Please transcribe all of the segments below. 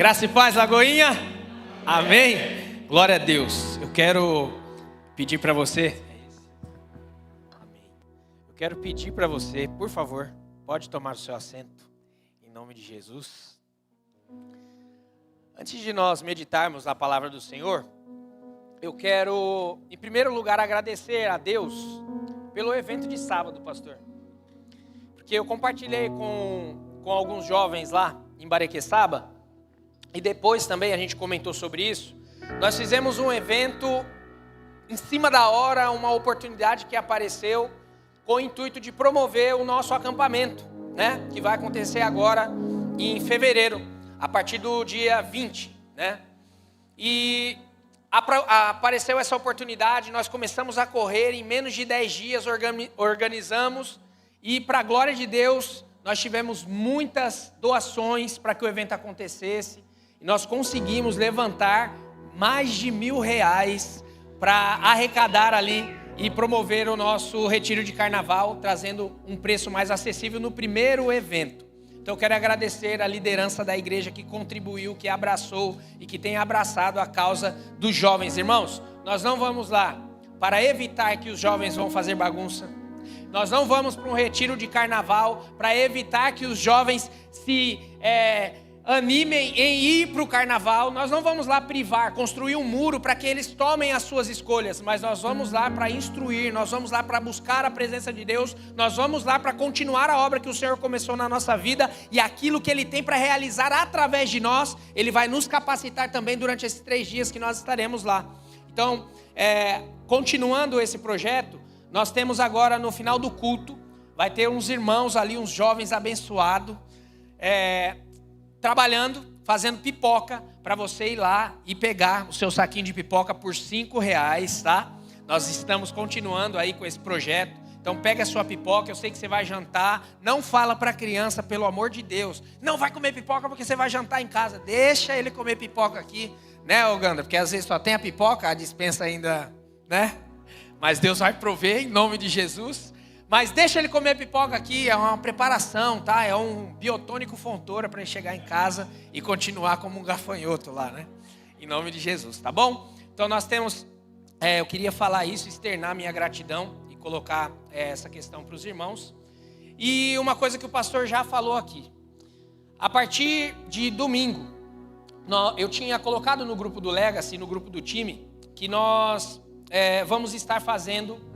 Graça e paz, Lagoinha. Amém. Glória a Deus. Eu quero pedir para você. Amém. Eu quero pedir para você, por favor, pode tomar o seu assento, em nome de Jesus. Antes de nós meditarmos na palavra do Senhor, eu quero, em primeiro lugar, agradecer a Deus pelo evento de sábado, pastor. Porque eu compartilhei com alguns jovens lá em Barequeçaba, e depois também a gente comentou sobre isso. Nós fizemos um evento em cima da hora, uma oportunidade que apareceu com o intuito de promover o nosso acampamento, né? Que vai acontecer agora em fevereiro, a partir do dia 20, né? E apareceu essa oportunidade, nós começamos a correr, em menos de 10 dias organizamos, e para a glória de Deus, nós tivemos muitas doações para que o evento acontecesse, e nós conseguimos levantar mais de R$1.000 para arrecadar ali e promover o nosso retiro de carnaval, trazendo um preço mais acessível no primeiro evento. Então eu quero agradecer a liderança da igreja que contribuiu, que abraçou e que tem abraçado a causa dos jovens. Irmãos, nós não vamos lá para evitar que os jovens vão fazer bagunça. Nós não vamos para um retiro de carnaval para evitar que os jovens se animem em ir para o carnaval. Nós não vamos lá privar, construir um muro para que eles tomem as suas escolhas, mas nós vamos lá para instruir, nós vamos lá para buscar a presença de Deus, nós vamos lá para continuar a obra que o Senhor começou na nossa vida, e aquilo que Ele tem para realizar através de nós, Ele vai nos capacitar também durante esses 3 dias que nós estaremos lá. Então, continuando esse projeto, nós temos agora no final do culto, vai ter uns irmãos ali, uns jovens abençoados, trabalhando, fazendo pipoca, para você ir lá e pegar o seu saquinho de pipoca por R$5, tá? Nós estamos continuando aí com esse projeto. Então pega a sua pipoca, eu sei que você vai jantar. Não fala para a criança, pelo amor de Deus, não vai comer pipoca porque você vai jantar em casa. Deixa ele comer pipoca aqui, né, Oganda? Porque às vezes só tem a pipoca, a despensa ainda, né? Mas Deus vai prover em nome de Jesus. Mas deixa ele comer pipoca aqui, é uma preparação, tá? É um biotônico fontoura para ele chegar em casa e continuar como um gafanhoto lá, né? Em nome de Jesus, tá bom? Então nós temos, eu queria falar isso, externar minha gratidão e colocar essa questão para os irmãos. E uma coisa que o pastor já falou aqui. A partir de domingo, eu tinha colocado no grupo do Legacy, no grupo do time, que nós vamos estar fazendo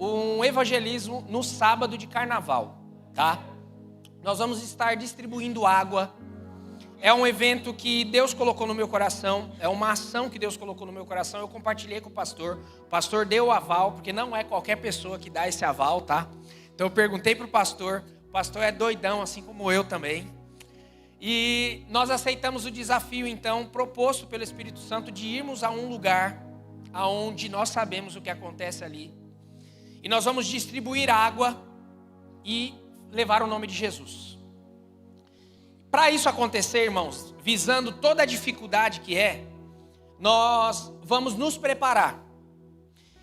um evangelismo no sábado de carnaval, tá? Nós vamos estar distribuindo água. É um evento que Deus colocou no meu coração, é uma ação que Deus colocou no meu coração. Eu compartilhei com o pastor deu o aval, porque não é qualquer pessoa que dá esse aval, tá? Então eu perguntei para o pastor é doidão, assim como eu também. E nós aceitamos o desafio, então, proposto pelo Espírito Santo, de irmos a um lugar onde nós sabemos o que acontece ali. E nós vamos distribuir água e levar o nome de Jesus. Para isso acontecer, irmãos, visando toda a dificuldade que nós vamos nos preparar.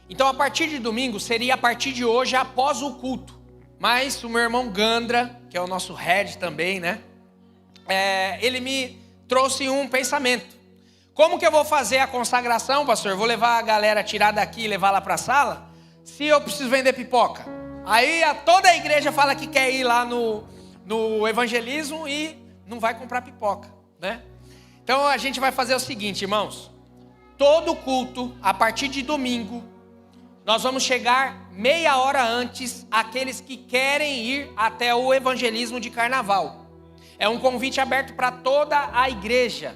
Então, a partir de domingo, seria a partir de hoje, após o culto. Mas o meu irmão Gandra, que é o nosso head também, né? Ele me trouxe um pensamento. Como que eu vou fazer a consagração, pastor? Vou levar a galera, tirar daqui e levar lá para a sala? Se eu preciso vender pipoca. Aí toda a igreja fala que quer ir lá no evangelismo e não vai comprar pipoca, né? Então a gente vai fazer o seguinte, irmãos. Todo culto, a partir de domingo, nós vamos chegar meia hora antes, aqueles que querem ir até o evangelismo de carnaval. É um convite aberto para toda a igreja.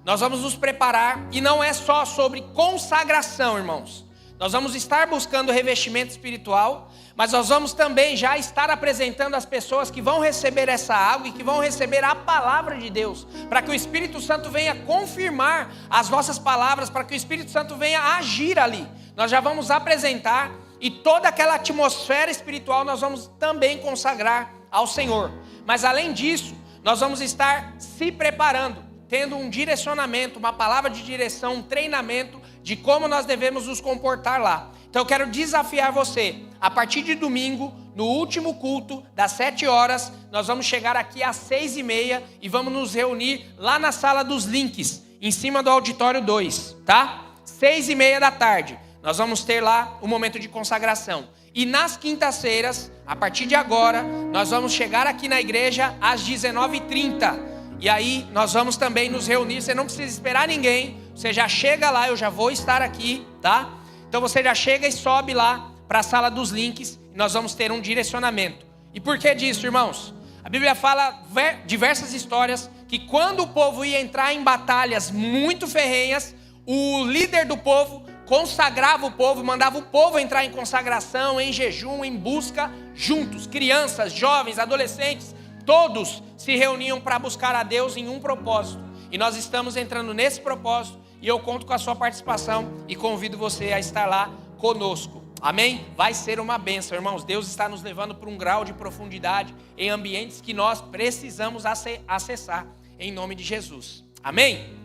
Nós vamos nos preparar, e não é só sobre consagração, irmãos. Nós vamos estar buscando revestimento espiritual, mas nós vamos também já estar apresentando as pessoas que vão receber essa água e que vão receber a palavra de Deus, para que o Espírito Santo venha confirmar as nossas palavras, para que o Espírito Santo venha agir ali. Nós já vamos apresentar, e toda aquela atmosfera espiritual nós vamos também consagrar ao Senhor. Mas além disso, nós vamos estar se preparando, tendo um direcionamento, uma palavra de direção, um treinamento de como nós devemos nos comportar lá. Então eu quero desafiar você, a partir de domingo, no último culto, das 7 horas, nós vamos chegar aqui às 6h30 e vamos nos reunir lá na sala dos links, em cima do auditório 2, tá? 6h30 da tarde, nós vamos ter lá um momento de consagração. E nas quintas-feiras, a partir de agora, nós vamos chegar aqui na igreja às 19h30. E aí nós vamos também nos reunir, você não precisa esperar ninguém, você já chega lá, eu já vou estar aqui, tá? Então você já chega e sobe lá para a sala dos links e nós vamos ter um direcionamento. E por que disso, irmãos? A Bíblia fala diversas histórias que quando o povo ia entrar em batalhas muito ferrenhas, o líder do povo consagrava o povo, mandava o povo entrar em consagração, em jejum, em busca, juntos, crianças, jovens, adolescentes, todos se reuniam para buscar a Deus em um propósito. E nós estamos entrando nesse propósito e eu conto com a sua participação e convido você a estar lá conosco. Amém? Vai ser uma bênção, irmãos. Deus está nos levando para um grau de profundidade em ambientes que nós precisamos acessar em nome de Jesus. Amém?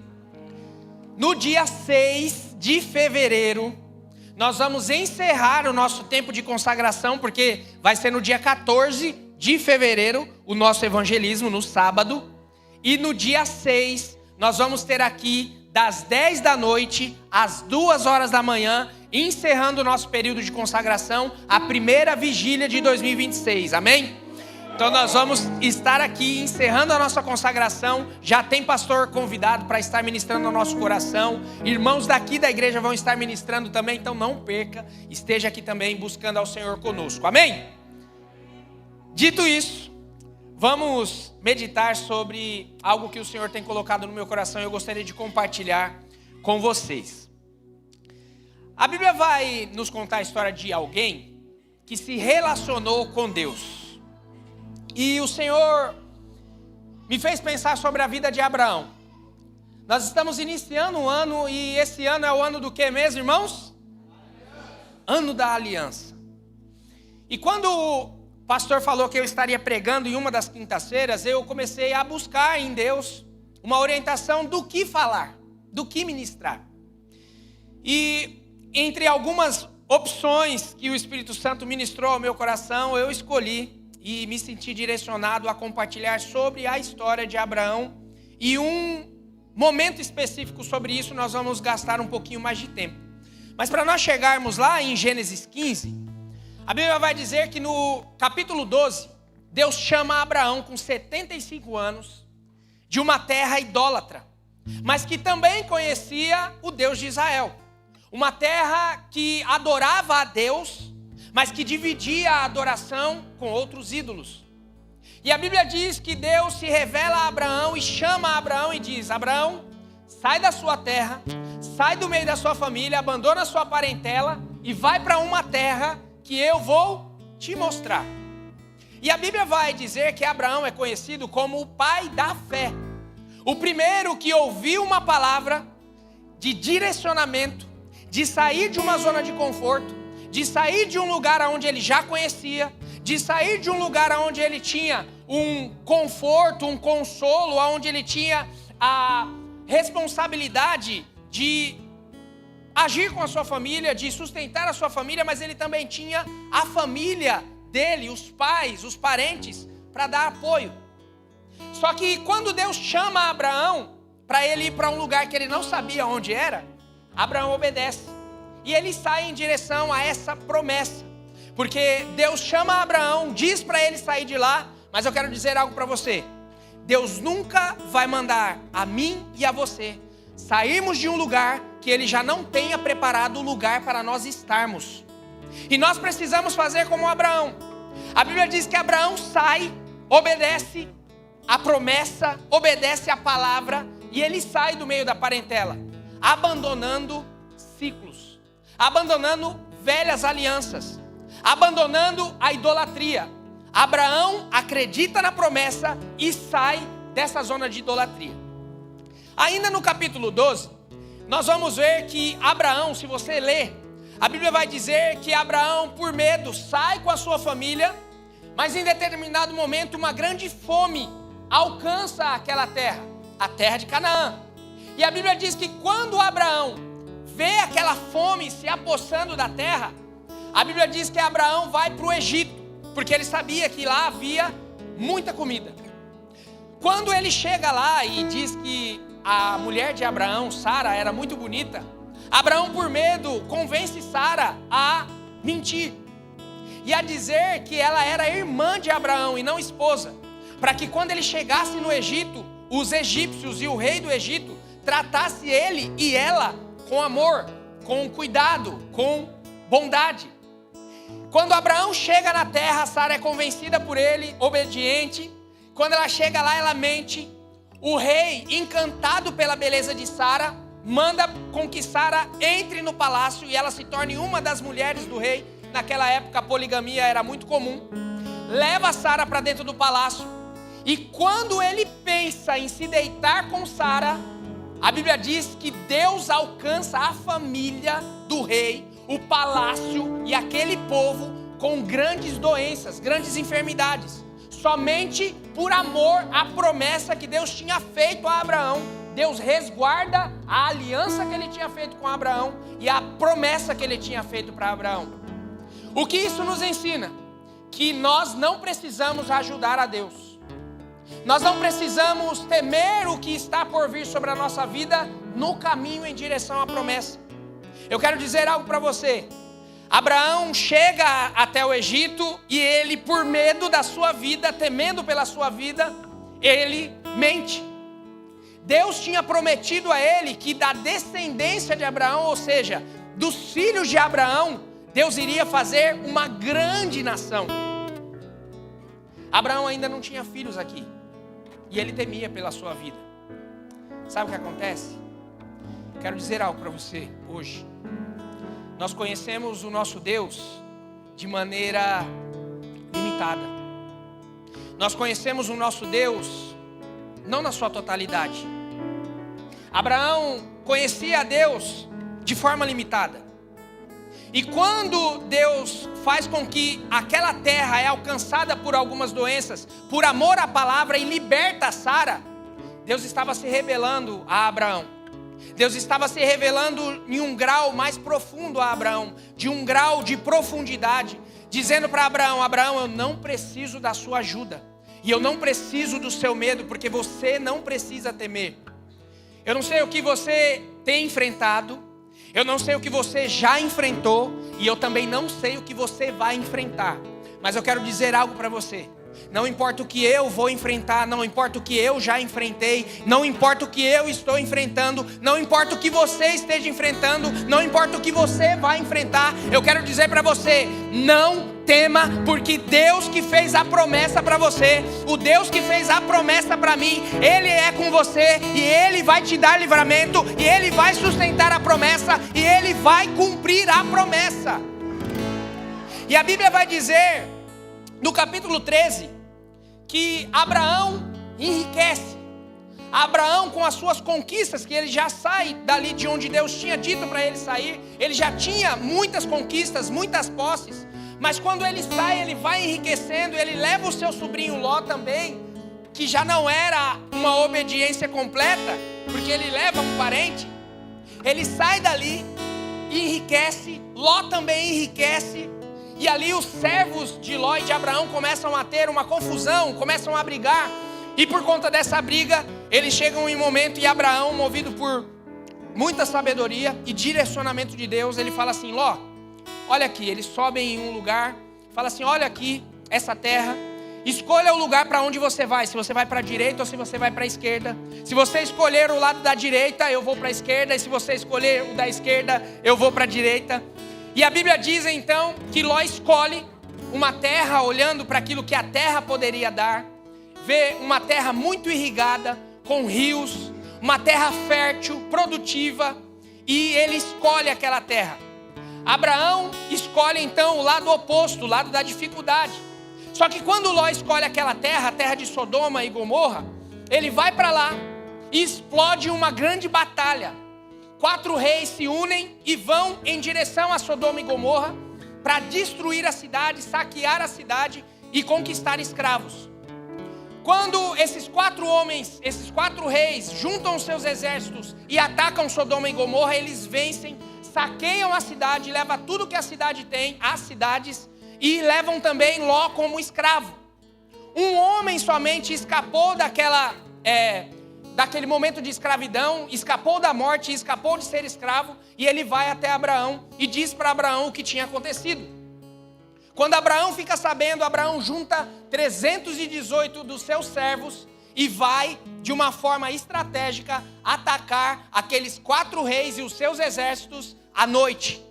No dia 6 de fevereiro, nós vamos encerrar o nosso tempo de consagração, porque vai ser no dia 14 de fevereiro, o nosso evangelismo, no sábado. E no dia 6, nós vamos ter aqui, das 10 da noite às 2 horas da manhã, encerrando o nosso período de consagração, a primeira vigília de 2026, amém? Então nós vamos estar aqui encerrando a nossa consagração. Já tem pastor convidado para estar ministrando no nosso coração. Irmãos daqui da igreja vão estar ministrando também, então não perca. Esteja aqui também buscando ao Senhor conosco, amém? Dito isso, vamos meditar sobre algo que o Senhor tem colocado no meu coração e eu gostaria de compartilhar com vocês. A Bíblia vai nos contar a história de alguém que se relacionou com Deus. E o Senhor me fez pensar sobre a vida de Abraão. Nós estamos iniciando um ano e esse ano é o ano do que mesmo, irmãos? Ano da aliança. E quando o pastor falou que eu estaria pregando em uma das quintas-feiras, eu comecei a buscar em Deus uma orientação do que falar, do que ministrar. E entre algumas opções que o Espírito Santo ministrou ao meu coração, eu escolhi e me senti direcionado a compartilhar sobre a história de Abraão. E um momento específico sobre isso nós vamos gastar um pouquinho mais de tempo. Mas para nós chegarmos lá em Gênesis 15, a Bíblia vai dizer que no capítulo 12, Deus chama Abraão com 75 anos de uma terra idólatra, mas que também conhecia o Deus de Israel. Uma terra que adorava a Deus, mas que dividia a adoração com outros ídolos. E a Bíblia diz que Deus se revela a Abraão e chama a Abraão e diz: Abraão, sai da sua terra, sai do meio da sua família, abandona a sua parentela e vai para uma terra que eu vou te mostrar. E a Bíblia vai dizer que Abraão é conhecido como o pai da fé. O primeiro que ouviu uma palavra de direcionamento, de sair de uma zona de conforto, de sair de um lugar onde ele já conhecia, de sair de um lugar onde ele tinha um conforto, um consolo, onde ele tinha a responsabilidade de agir com a sua família, de sustentar a sua família, mas ele também tinha a família dele, os pais, os parentes, para dar apoio. Só que quando Deus chama Abraão para ele ir para um lugar que ele não sabia onde era, Abraão obedece. E ele sai em direção a essa promessa. Porque Deus chama Abraão, diz para ele sair de lá, mas eu quero dizer algo para você. Deus nunca vai mandar a mim e a você sairmos de um lugar que ele já não tenha preparado o lugar para nós estarmos. E nós precisamos fazer como Abraão. A Bíblia diz que Abraão sai, obedece a promessa, obedece a palavra, e ele sai do meio da parentela, abandonando ciclos, abandonando velhas alianças, abandonando a idolatria. Abraão acredita na promessa e sai dessa zona de idolatria. Ainda no capítulo 12, nós vamos ver que Abraão, se você ler, a Bíblia vai dizer que Abraão, por medo, sai com a sua família, mas em determinado momento uma grande fome alcança aquela terra. a terra de Canaã. E a Bíblia diz que quando Abraão vê aquela fome se apossando da terra, a Bíblia diz que Abraão vai para o Egito, porque ele sabia que lá havia muita comida. Quando ele chega lá e diz que a mulher de Abraão, Sara, era muito bonita, Abraão, por medo, convence Sara a mentir e a dizer que ela era irmã de Abraão e não esposa, para que quando ele chegasse no Egito, os egípcios e o rei do Egito tratasse ele e ela com amor, com cuidado, com bondade. Quando Abraão chega na terra, Sara é convencida por ele, obediente. Quando ela chega lá, ela mente. O rei, encantado pela beleza de Sara, manda com que Sara entre no palácio e ela se torne uma das mulheres do rei. Naquela época a poligamia era muito comum. Leva Sara para dentro do palácio. E quando ele pensa em se deitar com Sara, a Bíblia diz que Deus alcança a família do rei, o palácio e aquele povo com grandes doenças, grandes enfermidades. Somente por amor à promessa que Deus tinha feito a Abraão. Deus resguarda a aliança que ele tinha feito com Abraão e a promessa que ele tinha feito para Abraão. O que isso nos ensina? Que nós não precisamos ajudar a Deus. Nós não precisamos temer o que está por vir sobre a nossa vida no caminho em direção à promessa. Eu quero dizer algo para você. Abraão chega até o Egito e ele, por medo da sua vida, temendo pela sua vida, ele mente. Deus tinha prometido a ele que da descendência de Abraão, ou seja, dos filhos de Abraão, Deus iria fazer uma grande nação. Abraão ainda não tinha filhos aqui e ele temia pela sua vida. Sabe o que acontece? Quero dizer algo para você hoje. Nós conhecemos o nosso Deus de maneira limitada. Nós conhecemos o nosso Deus não na sua totalidade. Abraão conhecia a Deus de forma limitada. E quando Deus faz com que aquela terra é alcançada por algumas doenças, por amor à palavra, e liberta Sara, Deus estava se revelando a Abraão. Deus estava se revelando em um grau mais profundo a Abraão, de um grau de profundidade, dizendo para Abraão: Abraão, eu não preciso da sua ajuda, e eu não preciso do seu medo, porque você não precisa temer. Eu não sei o que você tem enfrentado, eu não sei o que você já enfrentou, e eu também não sei o que você vai enfrentar, mas eu quero dizer algo para você. Não importa o que eu vou enfrentar, não importa o que eu já enfrentei, não importa o que eu estou enfrentando, não importa o que você esteja enfrentando, não importa o que você vai enfrentar, eu quero dizer para você: não tema, porque Deus que fez a promessa para você, o Deus que fez a promessa para mim, Ele é com você e Ele vai te dar livramento, e Ele vai sustentar a promessa, e Ele vai cumprir a promessa. E a Bíblia vai dizer no capítulo 13, que Abraão enriquece. Abraão, com as suas conquistas, que ele já sai dali de onde Deus tinha dito para ele sair, ele já tinha muitas conquistas, muitas posses, mas quando ele sai, ele vai enriquecendo, ele leva o seu sobrinho Ló também, que já não era uma obediência completa, porque ele leva um parente, ele sai dali e enriquece, Ló também enriquece. E ali os servos de Ló e de Abraão começam a ter uma confusão, começam a brigar. E por conta dessa briga, eles chegam em um momento e Abraão, movido por muita sabedoria e direcionamento de Deus, ele fala assim: Ló, olha aqui. Eles sobem em um lugar, fala assim: olha aqui, essa terra, escolha o lugar para onde você vai, se você vai para a direita ou se você vai para a esquerda. Se você escolher o lado da direita, eu vou para a esquerda, e se você escolher o da esquerda, eu vou para a direita. E a Bíblia diz então que Ló escolhe uma terra, olhando para aquilo que a terra poderia dar, vê uma terra muito irrigada, com rios, uma terra fértil, produtiva, e ele escolhe aquela terra. Abraão escolhe então o lado oposto, o lado da dificuldade. Só que quando Ló escolhe aquela terra, a terra de Sodoma e Gomorra, ele vai para lá e explode uma grande batalha. 4 reis se unem e vão em direção a Sodoma e Gomorra para destruir a cidade, saquear a cidade e conquistar escravos. Quando esses 4 homens, esses 4 reis, juntam seus exércitos e atacam Sodoma e Gomorra, eles vencem, saqueiam a cidade, levam tudo que a cidade tem, as cidades, e levam também Ló como escravo. Um homem somente escapou daquele momento de escravidão, escapou da morte, escapou de ser escravo, e ele vai até Abraão e diz para Abraão o que tinha acontecido. Quando Abraão fica sabendo, Abraão junta 318 dos seus servos e vai, de uma forma estratégica, atacar aqueles 4 reis e os seus exércitos à noite.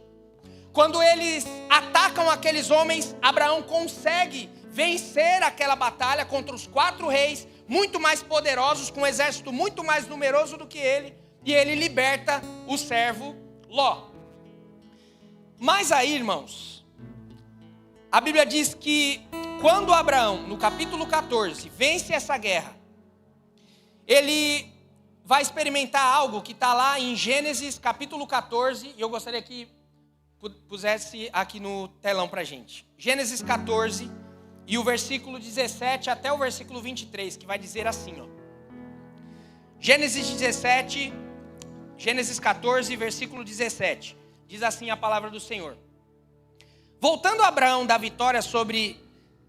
Quando eles atacam aqueles homens, Abraão consegue vencer aquela batalha contra os 4 reis, muito mais poderosos, com um exército muito mais numeroso do que ele, e ele liberta o servo Ló. Mas aí, irmãos, a Bíblia diz que quando Abraão, no capítulo 14, vence essa guerra, ele vai experimentar algo que está lá em Gênesis capítulo 14, e eu gostaria que pusesse aqui no telão para a gente. Gênesis 14, e o versículo 17 até o versículo 23, que vai dizer assim, ó. Gênesis 14, versículo 17. Diz assim a palavra do Senhor. Voltando Abraão da vitória sobre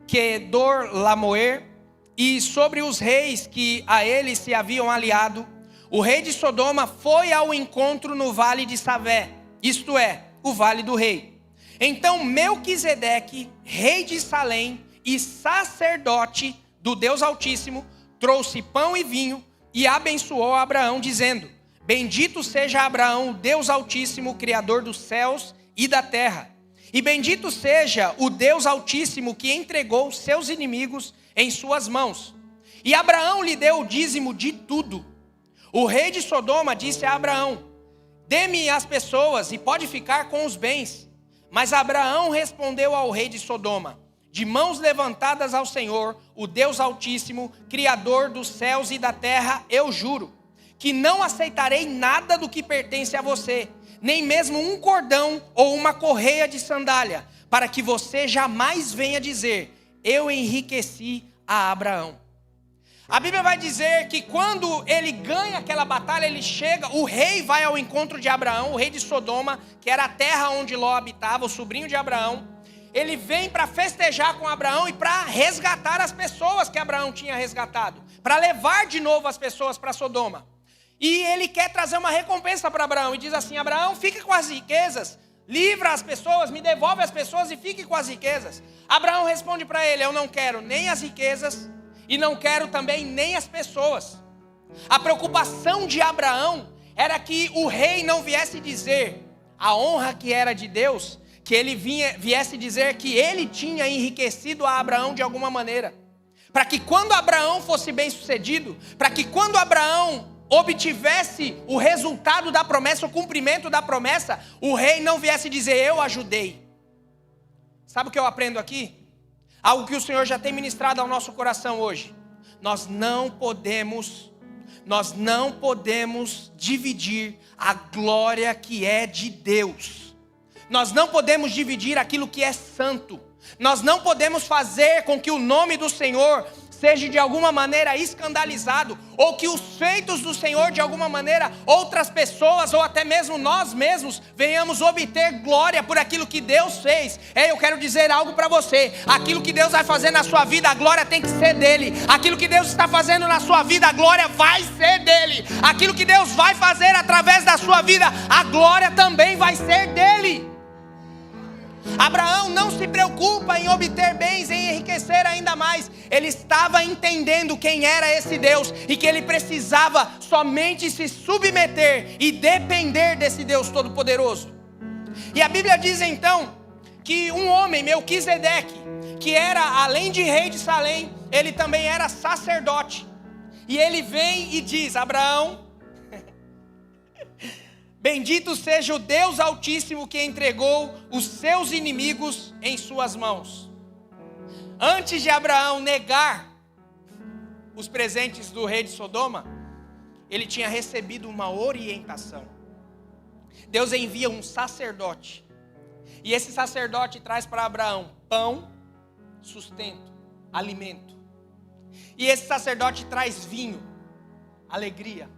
Quedorlaomer e sobre os reis que a ele se haviam aliado, o rei de Sodoma foi ao encontro no vale de Savé, isto é, o vale do rei. Então Melquisedeque, rei de Salém e sacerdote do Deus Altíssimo, trouxe pão e vinho e abençoou Abraão, dizendo: bendito seja Abraão, Deus Altíssimo, Criador dos céus e da terra. E bendito seja o Deus Altíssimo que entregou seus inimigos em suas mãos. E Abraão lhe deu o dízimo de tudo. O rei de Sodoma disse a Abraão: dê-me as pessoas e pode ficar com os bens. Mas Abraão respondeu ao rei de Sodoma: de mãos levantadas ao Senhor, o Deus Altíssimo, Criador dos céus e da terra, eu juro que não aceitarei nada do que pertence a você, nem mesmo um cordão ou uma correia de sandália, para que você jamais venha dizer: eu enriqueci a Abraão. A Bíblia vai dizer que quando ele ganha aquela batalha, ele chega, o rei vai ao encontro de Abraão, o rei de Sodoma, que era a terra onde Ló habitava, o sobrinho de Abraão. Ele vem para festejar com Abraão e para resgatar as pessoas que Abraão tinha resgatado, para levar de novo as pessoas para Sodoma. E ele quer trazer uma recompensa para Abraão e diz assim: Abraão, fique com as riquezas, livra as pessoas, me devolve as pessoas e fique com as riquezas. Abraão responde para ele: eu não quero nem as riquezas e não quero também nem as pessoas. A preocupação de Abraão era que o rei não viesse dizer a honra que era de Deus, que ele viesse dizer que ele tinha enriquecido a Abraão de alguma maneira, para que quando Abraão fosse bem sucedido, para que quando Abraão obtivesse o resultado da promessa, o cumprimento da promessa, o rei não viesse dizer: eu ajudei. Sabe o que eu aprendo aqui? Algo que o Senhor já tem ministrado ao nosso coração hoje. Nós não podemos dividir a glória que é de Deus. Nós não podemos dividir aquilo que é santo. Nós não podemos fazer com que o nome do Senhor seja de alguma maneira escandalizado, ou que os feitos do Senhor de alguma maneira, outras pessoas, ou até mesmo nós mesmos, venhamos obter glória por aquilo que Deus fez. Eu quero dizer algo para você: aquilo que Deus vai fazer na sua vida, a glória tem que ser dele. Aquilo que Deus está fazendo na sua vida, a glória vai ser dele. Aquilo que Deus vai fazer através da sua vida, a glória também vai ser dele. Abraão não se preocupa em obter bens, em enriquecer ainda mais. Ele estava entendendo quem era esse Deus e que ele precisava somente se submeter e depender desse Deus Todo-Poderoso. E a Bíblia diz então que um homem, Melquisedeque, que era além de rei de Salém, ele também era sacerdote. E ele vem e diz: Abraão, bendito seja o Deus Altíssimo que entregou os seus inimigos em suas mãos. Antes de Abraão negar os presentes do rei de Sodoma, ele tinha recebido uma orientação. Deus envia um sacerdote, e esse sacerdote traz para Abraão pão, sustento, alimento. E esse sacerdote traz vinho, alegria,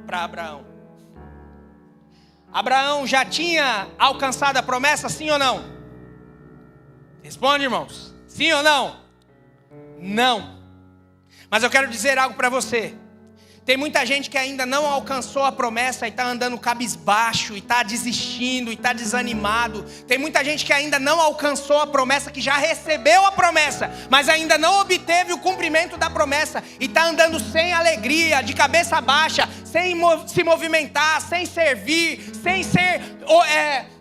para Abraão. Abraão já tinha alcançado a promessa, sim ou não? Responde, irmãos. Sim ou não? Não. Mas eu quero dizer algo para você. Tem muita gente que ainda não alcançou a promessa e está andando cabisbaixo, e está desistindo, e está desanimado. Tem muita gente que ainda não alcançou a promessa, que já recebeu a promessa, mas ainda não obteve o cumprimento da promessa, e está andando sem alegria, de cabeça baixa, sem se movimentar, sem servir, sem ser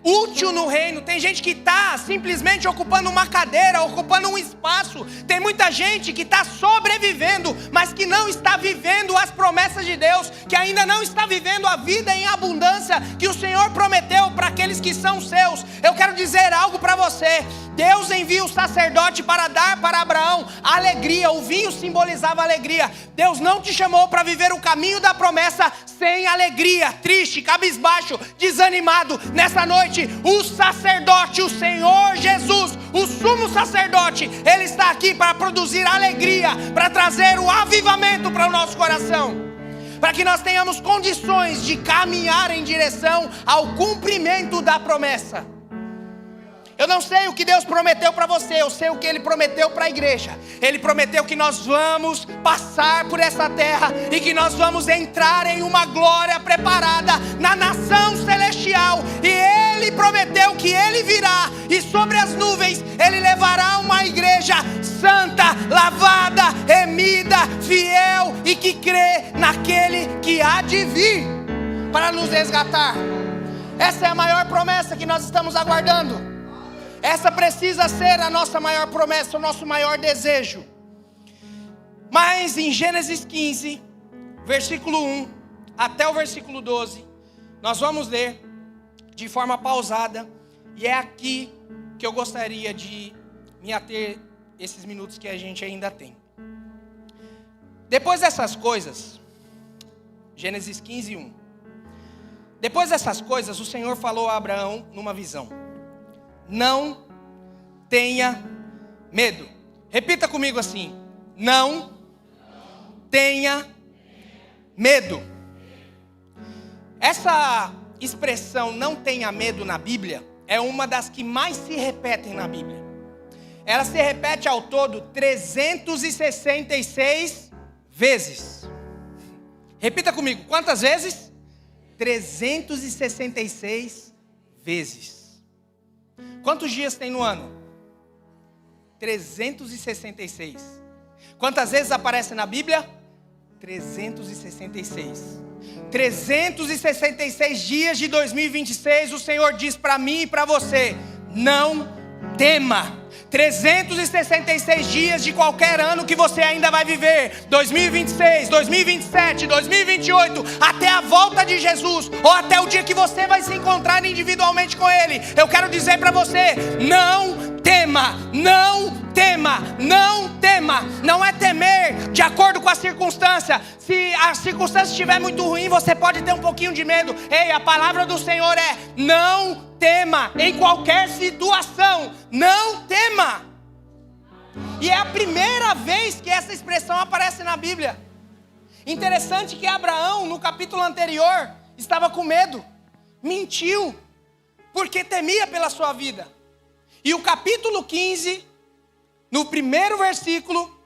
útil no reino. Tem gente que está simplesmente ocupando uma cadeira, ocupando um espaço. Tem muita gente que está sobrevivendo, mas que não está vivendo as promessas de Deus, que ainda não está vivendo a vida em abundância que o Senhor prometeu para aqueles que são seus. Eu quero dizer algo para você. Deus envia o sacerdote para dar para Abraão alegria. O vinho simbolizava alegria. Deus não te chamou para viver o caminho da promessa sem alegria, triste, cabisbaixo, desanimado. Nessa noite, o sacerdote, o Senhor Jesus, o sumo sacerdote, Ele está aqui para produzir alegria, para trazer o avivamento para o nosso coração, para que nós tenhamos condições de caminhar em direção ao cumprimento da promessa. Eu não sei o que Deus prometeu para você, eu sei o que Ele prometeu para a igreja. Ele prometeu que nós vamos passar por essa terra e que nós vamos entrar em uma glória preparada na nação celestial. E Ele prometeu que Ele virá e sobre as nuvens Ele levará uma igreja santa, lavada, remida, fiel e que crê naquele que há de vir para nos resgatar. Essa é a maior promessa que nós estamos aguardando. Essa precisa ser a nossa maior promessa, o nosso maior desejo. Mas em Gênesis 15, versículo 1 até o versículo 12, nós vamos ler de forma pausada. E é aqui que eu gostaria de me ater esses minutos que a gente ainda tem. Depois dessas coisas, Gênesis 15, 1. Depois dessas coisas, o Senhor falou a Abraão numa visão: não tenha medo. Repita comigo assim: não tenha medo. Essa expressão não tenha medo na Bíblia é uma das que mais se repetem na Bíblia. Ela se repete ao todo 366 vezes. Repita comigo: quantas vezes? 366 vezes. Quantos dias tem no ano? 366. Quantas vezes aparece na Bíblia? 366. 366 dias de 2026, o Senhor diz para mim e para você: não tema. 366 dias de qualquer ano que você ainda vai viver, 2026, 2027, 2028, até a volta de Jesus, ou até o dia que você vai se encontrar individualmente com Ele. Eu quero dizer para você: não tema, não tema, não tema. Não é temer de acordo com a circunstância. Se a circunstância estiver muito ruim, você pode ter um pouquinho de medo. Ei, a palavra do Senhor é: não tema em qualquer situação. Não tema. E é a primeira vez que essa expressão aparece na Bíblia. Interessante que Abraão, no capítulo anterior, estava com medo, mentiu, porque temia pela sua vida. E o capítulo 15, no primeiro versículo,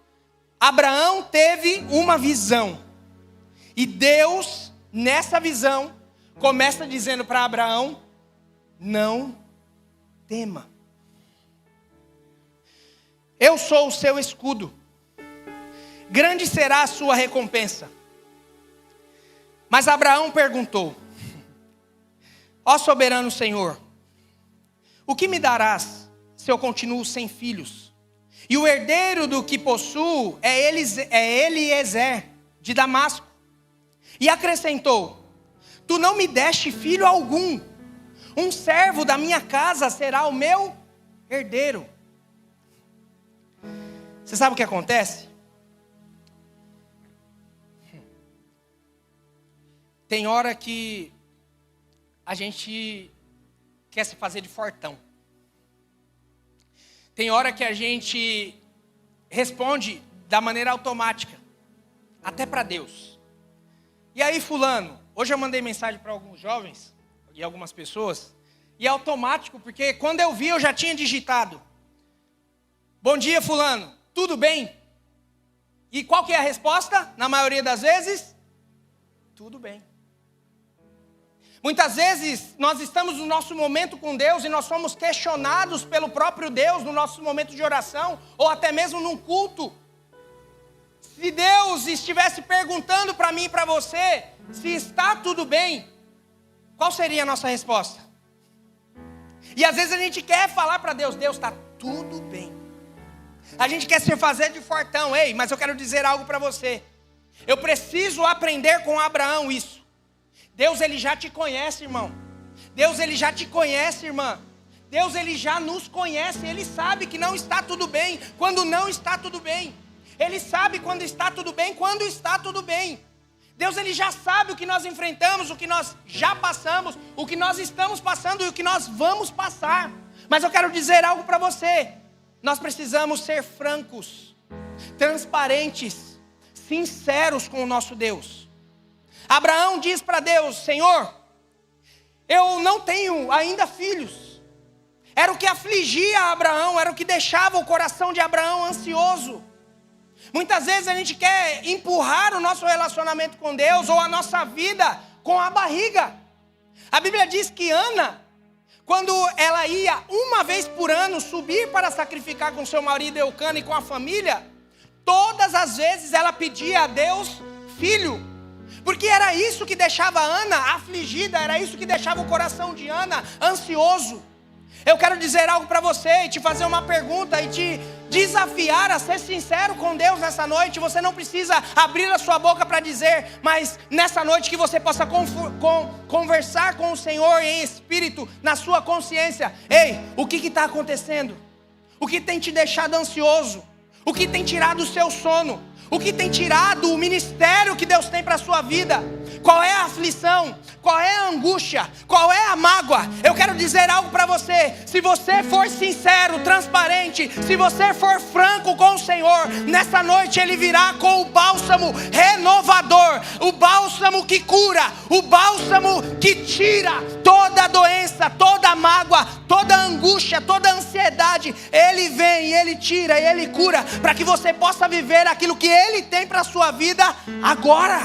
Abraão teve uma visão. E Deus, nessa visão, começa dizendo para Abraão: não tema. Eu sou o seu escudo. Grande será a sua recompensa. Mas Abraão perguntou: ó soberano Senhor, o que me darás se eu continuo sem filhos? E o herdeiro do que possuo é Eliezer de Damasco. E acrescentou: tu não me deste filho algum. Um servo da minha casa será o meu herdeiro. Você sabe o que acontece? Tem hora que a gente quer se fazer de fortão. Tem hora que a gente responde da maneira automática, até para Deus. E aí fulano, hoje eu mandei mensagem para alguns jovens e algumas pessoas, e é automático, porque quando eu vi eu já tinha digitado: bom dia fulano, tudo bem? E qual que é a resposta? Na maioria das vezes, tudo bem. Muitas vezes nós estamos no nosso momento com Deus e nós somos questionados pelo próprio Deus no nosso momento de oração, ou até mesmo num culto. Se Deus estivesse perguntando para mim e para você se está tudo bem, qual seria a nossa resposta? E às vezes a gente quer falar para Deus: Deus, está tudo bem. A gente quer se fazer de fortão. Ei, mas eu quero dizer algo para você. Eu preciso aprender com Abraão isso. Deus, ele já te conhece, irmão. Deus, ele já te conhece, irmã. Deus, ele já nos conhece. Ele sabe que não está tudo bem quando não está tudo bem. Ele sabe quando está tudo bem, quando está tudo bem. Deus, ele já sabe o que nós enfrentamos, o que nós já passamos, o que nós estamos passando e o que nós vamos passar. Mas eu quero dizer algo para você. Nós precisamos ser francos, transparentes, sinceros com o nosso Deus. Abraão diz para Deus: Senhor, eu não tenho ainda filhos. Era o que afligia Abraão, era o que deixava o coração de Abraão ansioso. Muitas vezes a gente quer empurrar o nosso relacionamento com Deus ou a nossa vida com a barriga. A Bíblia diz que Ana, quando ela ia uma vez por ano subir para sacrificar com seu marido Eucana e com a família, todas as vezes ela pedia a Deus filho. Porque era isso que deixava Ana afligida, era isso que deixava o coração de Ana ansioso. Eu quero dizer algo para você e te fazer uma pergunta e te desafiar a ser sincero com Deus nessa noite. Você não precisa abrir a sua boca para dizer, mas nessa noite que você possa conversar com o Senhor em espírito, na sua consciência. Ei, o que está acontecendo? O que tem te deixado ansioso? O que tem tirado o seu sono? O que tem tirado o ministério que Deus tem para a sua vida? Qual é a aflição? Qual é a angústia? Qual é a mágoa? Eu quero dizer algo para você. Se você for sincero, transparente, se você for franco com o Senhor, nessa noite Ele virá com o bálsamo renovador, o bálsamo que cura, o bálsamo que tira toda a doença, toda a mágoa, toda a angústia, toda a ansiedade. Ele vem e Ele tira e Ele cura, para que você possa viver aquilo que Ele tem para a sua vida agora.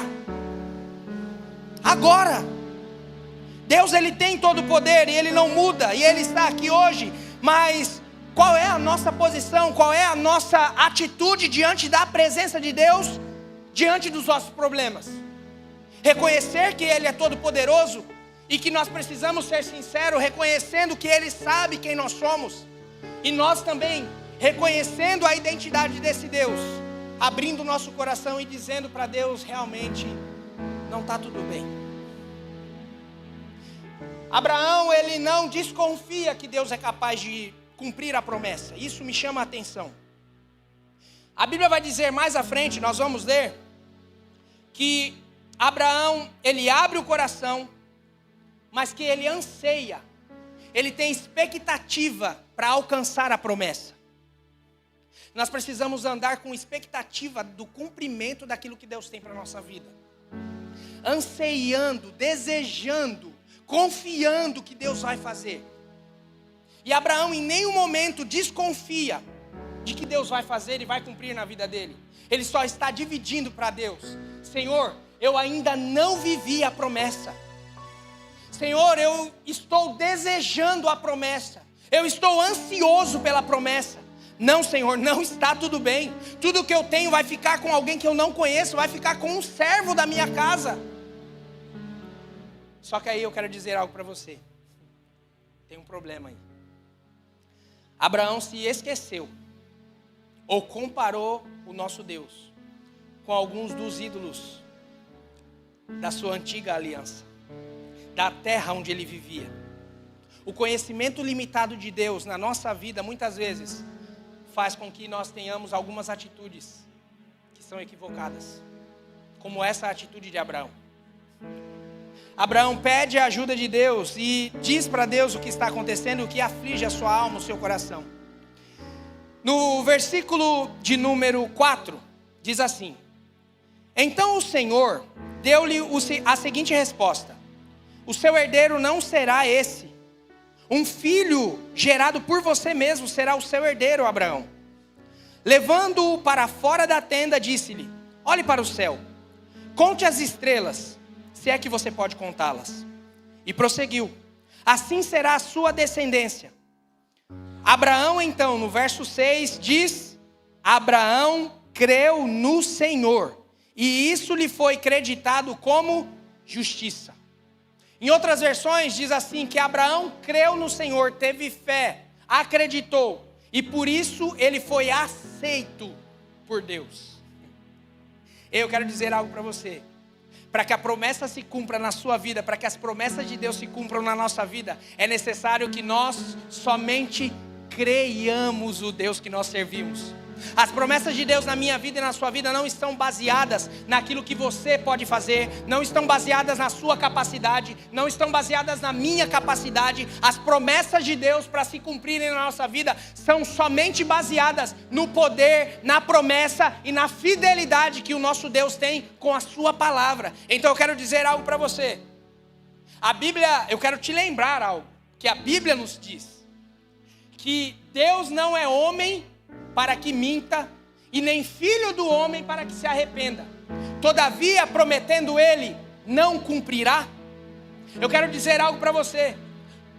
Agora. Deus, ele tem todo o poder e ele não muda, e ele está aqui hoje. Mas qual é a nossa posição? Qual é a nossa atitude diante da presença de Deus, diante dos nossos problemas? Reconhecer que ele é todo poderoso e que nós precisamos ser sinceros, reconhecendo que ele sabe quem nós somos, e nós também reconhecendo a identidade desse Deus, abrindo o nosso coração e dizendo para Deus: realmente não está tudo bem. Abraão, ele não desconfia que Deus é capaz de cumprir a promessa. Isso me chama a atenção. A Bíblia vai dizer mais à frente, nós vamos ler, que Abraão, ele abre o coração, mas que ele anseia, ele tem expectativa para alcançar a promessa. Nós precisamos andar com expectativa do cumprimento daquilo que Deus tem para a nossa vida. Anseiando, desejando, confiando que Deus vai fazer. E Abraão em nenhum momento desconfia de que Deus vai fazer e vai cumprir na vida dele. Ele só está dividindo para Deus: Senhor, eu ainda não vivi a promessa. Senhor, eu estou desejando a promessa. Eu estou ansioso pela promessa. Não, Senhor, não está tudo bem. Tudo que eu tenho vai ficar com alguém que eu não conheço, vai ficar com um servo da minha casa. Só que aí eu quero dizer algo para você. Tem um problema aí. Abraão se esqueceu, ou comparou o nosso Deus com alguns dos ídolos da sua antiga aliança, da terra onde ele vivia. O conhecimento limitado de Deus na nossa vida, muitas vezes, faz com que nós tenhamos algumas atitudes que são equivocadas, como essa atitude de Abraão. Abraão pede a ajuda de Deus e diz para Deus o que está acontecendo, o que aflige a sua alma, o seu coração. No versículo de número 4, diz assim: então o Senhor deu-lhe a seguinte resposta: o seu herdeiro não será esse. Um filho gerado por você mesmo será o seu herdeiro, Abraão. Levando-o para fora da tenda, disse-lhe: olhe para o céu, conte as estrelas, se é que você pode contá-las. E prosseguiu: assim será a sua descendência. Abraão então, no verso 6, diz: Abraão creu no Senhor, e isso lhe foi creditado como justiça. Em outras versões diz assim, que Abraão creu no Senhor, teve fé, acreditou, e por isso ele foi aceito por Deus. Eu quero dizer algo para você. Para que a promessa se cumpra na sua vida, para que as promessas de Deus se cumpram na nossa vida, é necessário que nós somente creiamos o Deus que nós servimos. As promessas de Deus na minha vida e na sua vida não estão baseadas naquilo que você pode fazer, não estão baseadas na sua capacidade, não estão baseadas na minha capacidade. As promessas de Deus para se cumprirem na nossa vida são somente baseadas no poder, na promessa e na fidelidade que o nosso Deus tem com a sua palavra. Então eu quero dizer algo para você. A Bíblia, eu quero te lembrar algo que a Bíblia nos diz: que Deus não é homem para que minta, e nem filho do homem para que se arrependa. Todavia, prometendo ele, não cumprirá. Eu quero dizer algo para você.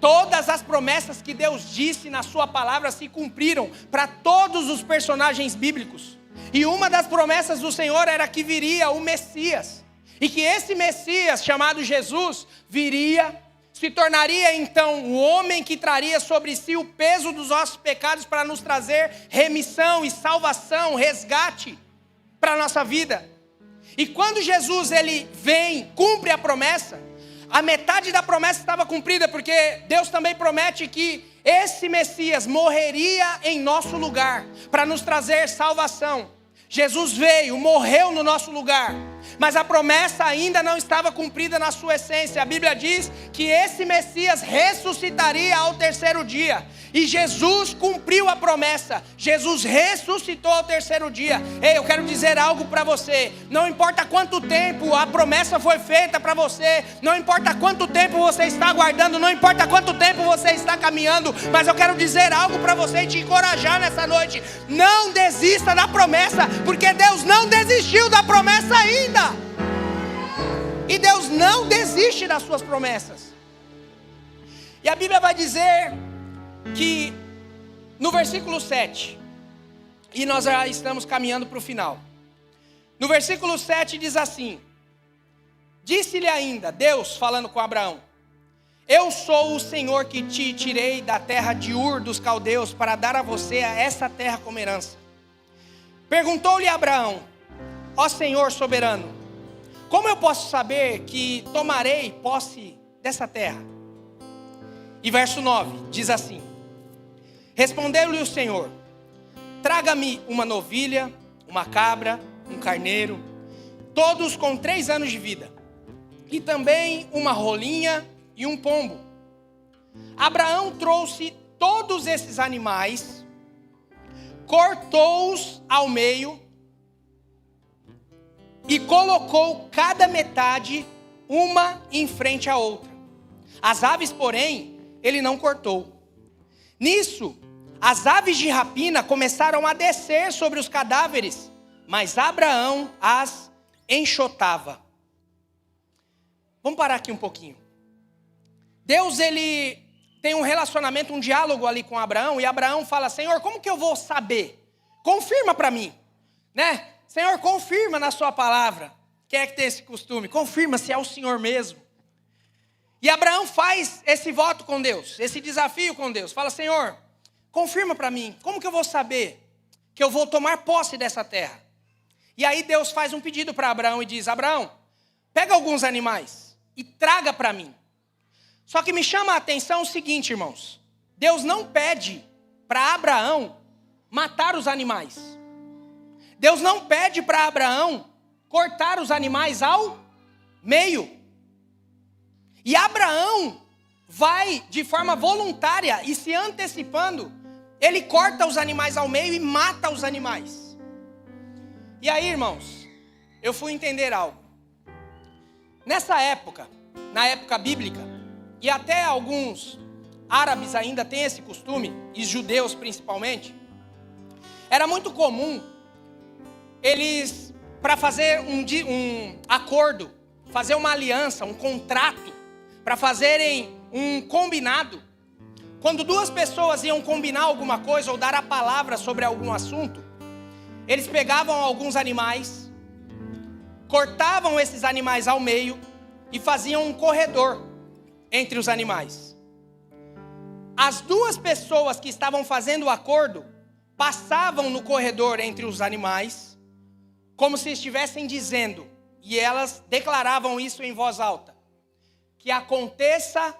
Todas as promessas que Deus disse na sua palavra se cumpriram para todos os personagens bíblicos. E uma das promessas do Senhor era que viria o Messias. E que esse Messias, chamado Jesus, viria, se tornaria então o homem que traria sobre si o peso dos nossos pecados para nos trazer remissão e salvação, resgate para a nossa vida. E quando Jesus ele vem, cumpre a promessa, a metade da promessa estava cumprida, porque Deus também promete que esse Messias morreria em nosso lugar para nos trazer salvação. Jesus veio, morreu no nosso lugar, mas a promessa ainda não estava cumprida na sua essência. A Bíblia diz que esse Messias ressuscitaria ao terceiro dia. E Jesus cumpriu a promessa. Jesus ressuscitou ao terceiro dia. Ei, eu quero dizer algo para você. Não importa quanto tempo a promessa foi feita para você. Não importa quanto tempo você está aguardando. Não importa quanto tempo você está caminhando. Mas eu quero dizer algo para você e te encorajar nessa noite. Não desista da promessa, porque Deus não desistiu da promessa ainda. E Deus não desiste das suas promessas. E a Bíblia vai dizer que no versículo 7, e nós já estamos caminhando para o final. No versículo 7 diz assim: disse-lhe ainda, Deus falando com Abraão: eu sou o Senhor que te tirei da terra de Ur dos caldeus para dar a você essa terra como herança. Perguntou-lhe Abraão: ó Senhor soberano, como eu posso saber que tomarei posse dessa terra? E verso 9 diz assim: respondeu-lhe o Senhor: traga-me uma novilha, uma cabra, um carneiro, todos com 3 anos de vida, e também uma rolinha e um pombo. Abraão trouxe todos esses animais, cortou-os ao meio e colocou cada metade uma em frente à outra. As aves, porém, ele não cortou. Nisso, as aves de rapina começaram a descer sobre os cadáveres, mas Abraão as enxotava. Vamos parar aqui um pouquinho. Deus, ele tem um relacionamento, um diálogo ali com Abraão, e Abraão fala: Senhor, como que eu vou saber? Confirma para mim, né? Senhor, confirma na sua palavra. Quem é que tem esse costume? Confirma se é o Senhor mesmo. E Abraão faz esse voto com Deus, esse desafio com Deus. Fala: Senhor, confirma para mim, como que eu vou saber que eu vou tomar posse dessa terra? E aí Deus faz um pedido para Abraão e diz: Abraão, pega alguns animais e traga para mim. Só que me chama a atenção o seguinte, irmãos. Deus não pede para Abraão matar os animais. Deus não pede para Abraão cortar os animais ao meio. E Abraão vai de forma voluntária e se antecipando, ele corta os animais ao meio e mata os animais. E aí, irmãos, eu fui entender algo. Nessa época, na época bíblica, e até alguns árabes ainda têm esse costume, e judeus principalmente, era muito comum eles, para fazer um acordo, fazer uma aliança, um contrato, para fazerem um combinado, quando duas pessoas iam combinar alguma coisa ou dar a palavra sobre algum assunto, eles pegavam alguns animais, cortavam esses animais ao meio e faziam um corredor entre os animais. As duas pessoas que estavam fazendo o acordo passavam no corredor entre os animais, como se estivessem dizendo, e elas declaravam isso em voz alta: que aconteça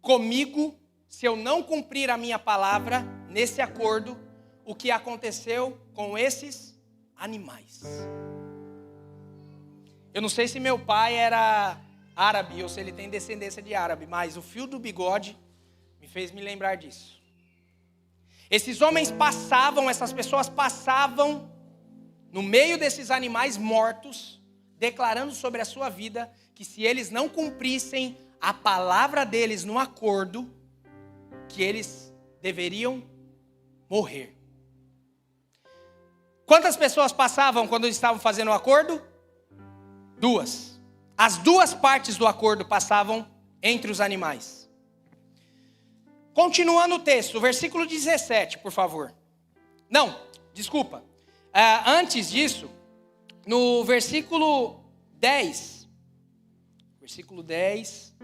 comigo, se eu não cumprir a minha palavra nesse acordo, o que aconteceu com esses animais. Eu não sei se meu pai era árabe ou se ele tem descendência de árabe, mas o fio do bigode me fez me lembrar disso. Esses homens passavam, essas pessoas passavam no meio desses animais mortos, declarando sobre a sua vida que se eles não cumprissem a palavra deles no acordo, que eles deveriam morrer. Quantas pessoas passavam quando eles estavam fazendo o acordo? Duas. As duas partes do acordo passavam entre os animais. Continuando o texto, versículo 17, por favor. Não, desculpa. Antes disso, no versículo 10. Versículo 10.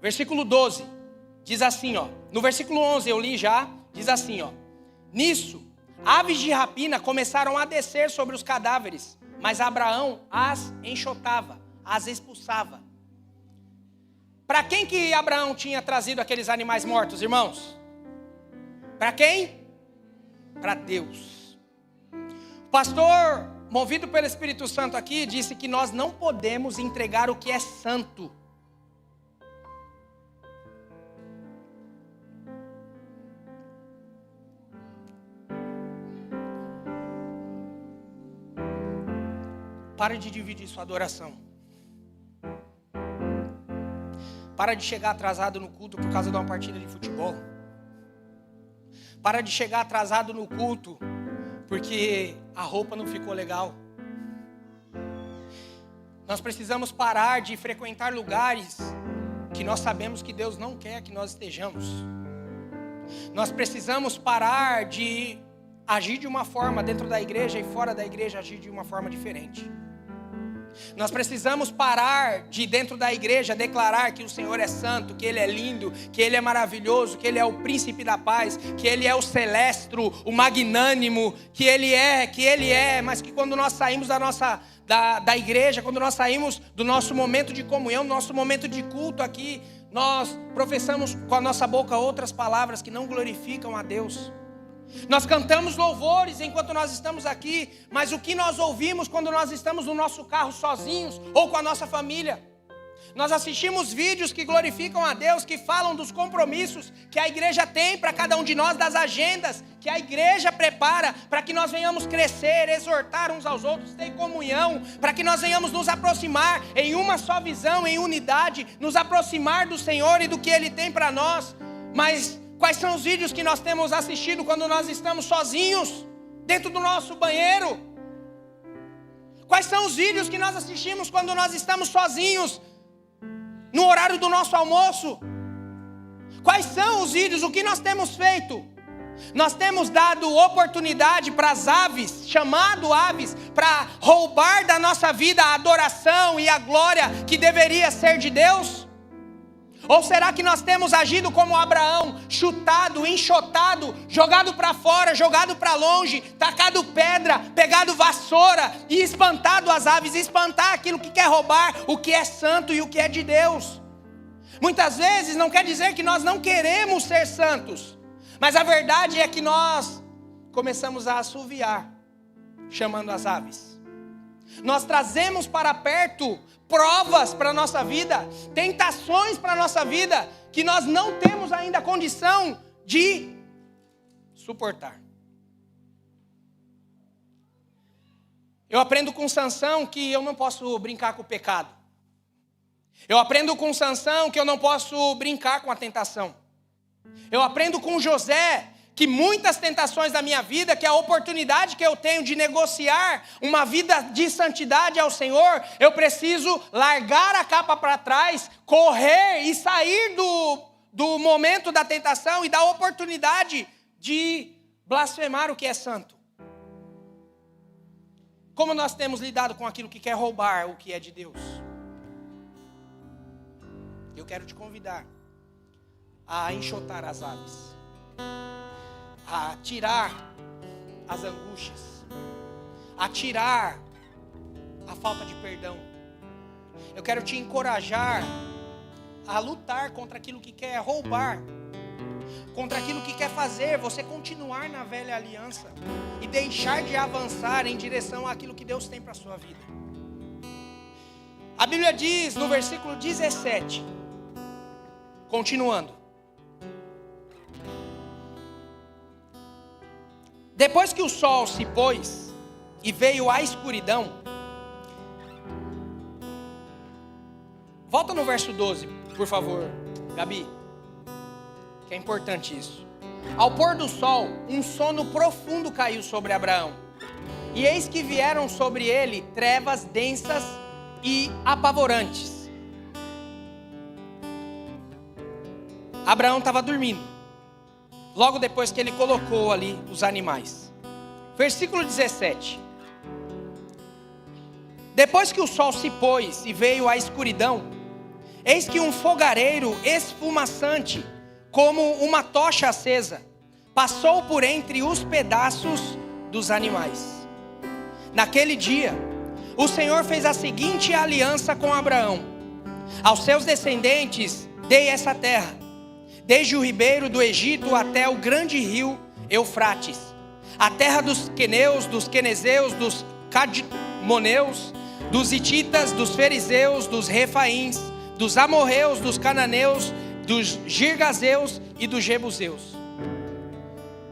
Versículo 12. Diz assim, ó. No versículo 11 eu li já. Diz assim, ó. Nisso, aves de rapina começaram a descer sobre os cadáveres, mas Abraão as enxotava, as expulsava. Para quem que Abraão tinha trazido aqueles animais mortos, irmãos? Para quem? Para Deus. O pastor, movido pelo Espírito Santo aqui, disse que nós não podemos entregar o que é santo. Para de dividir sua adoração. Para de chegar atrasado no culto por causa de uma partida de futebol. Para de chegar atrasado no culto porque a roupa não ficou legal. Nós precisamos parar de frequentar lugares que nós sabemos que Deus não quer que nós estejamos. Nós precisamos parar de agir de uma forma dentro da igreja e fora da igreja agir de uma forma diferente. Nós precisamos parar de dentro da igreja declarar que o Senhor é santo, que Ele é lindo, que Ele é maravilhoso, que Ele é o príncipe da paz, que Ele é o celestro, o magnânimo, que Ele é, mas que quando nós saímos da igreja, quando nós saímos do nosso momento de comunhão, do nosso momento de culto aqui, nós professamos com a nossa boca outras palavras que não glorificam a Deus. Nós cantamos louvores enquanto nós estamos aqui, mas o que nós ouvimos quando nós estamos no nosso carro sozinhos ou com a nossa família? Nós assistimos vídeos que glorificam a Deus, que falam dos compromissos que a igreja tem para cada um de nós, das agendas que a igreja prepara para que nós venhamos crescer, exortar uns aos outros, ter comunhão, para que nós venhamos nos aproximar em uma só visão, em unidade, nos aproximar do Senhor e do que Ele tem para nós. Mas quais são os vídeos que nós temos assistido quando nós estamos sozinhos, dentro do nosso banheiro? Quais são os vídeos que nós assistimos quando nós estamos sozinhos, no horário do nosso almoço? Quais são os vídeos? O que nós temos feito? Nós temos dado oportunidade para as aves, chamado aves, para roubar da nossa vida a adoração e a glória que deveria ser de Deus? Ou será que nós temos agido como Abraão, chutado, enxotado, jogado para fora, jogado para longe, tacado pedra, pegado vassoura e espantado as aves, espantar aquilo que quer roubar, o que é santo e o que é de Deus? Muitas vezes não quer dizer que nós não queremos ser santos, mas a verdade é que nós começamos a assoviar, chamando as aves. Nós trazemos para perto provas para a nossa vida, tentações para a nossa vida, que nós não temos ainda condição de suportar. Eu aprendo com Sansão que eu não posso brincar com o pecado. Eu aprendo com Sansão que eu não posso brincar com a tentação. Eu aprendo com José que muitas tentações da minha vida, que a oportunidade que eu tenho de negociar uma vida de santidade ao Senhor, eu preciso largar a capa para trás, correr e sair do momento da tentação e da oportunidade de blasfemar o que é santo. Como nós temos lidado com aquilo que quer roubar o que é de Deus? Eu quero te convidar a enxotar as aves, a tirar as angústias, a tirar a falta de perdão. Eu quero te encorajar a lutar contra aquilo que quer roubar, contra aquilo que quer fazer você continuar na velha aliança e deixar de avançar em direção àquilo que Deus tem para a sua vida. A Bíblia diz no versículo 17, continuando: depois que o sol se pôs e veio a escuridão. Volta no verso 12, por favor, Gabi, que é importante isso. Ao pôr do sol, um sono profundo caiu sobre Abraão. E eis que vieram sobre ele trevas densas e apavorantes. Abraão estava dormindo, logo depois que ele colocou ali os animais. Versículo 17. Depois que o sol se pôs e veio a escuridão, eis que um fogareiro esfumaçante, como uma tocha acesa, passou por entre os pedaços dos animais. Naquele dia, o Senhor fez a seguinte aliança com Abraão: aos seus descendentes dei essa terra, desde o ribeiro do Egito até o grande rio Eufrates, a terra dos queneus, dos quenezeus, dos cadmoneus, dos hititas, dos fariseus, dos refaíns, dos amorreus, dos cananeus, dos girgazeus e dos jebuseus.